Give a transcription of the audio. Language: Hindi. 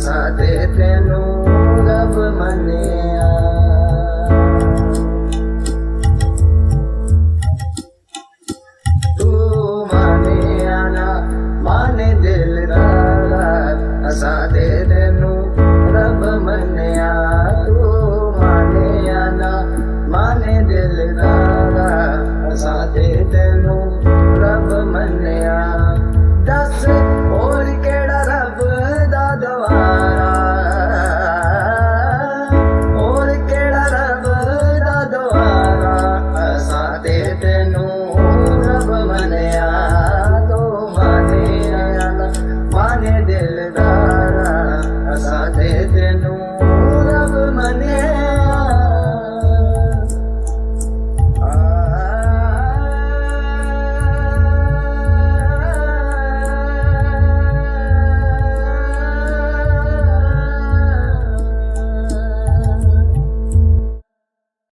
सादे तेनू रब मन्निया तू माने आना माने दिलदारा सादे तेनू रब मन्निया तू माने आना माने दिलदारा सादे तेनू रब मन्निया दस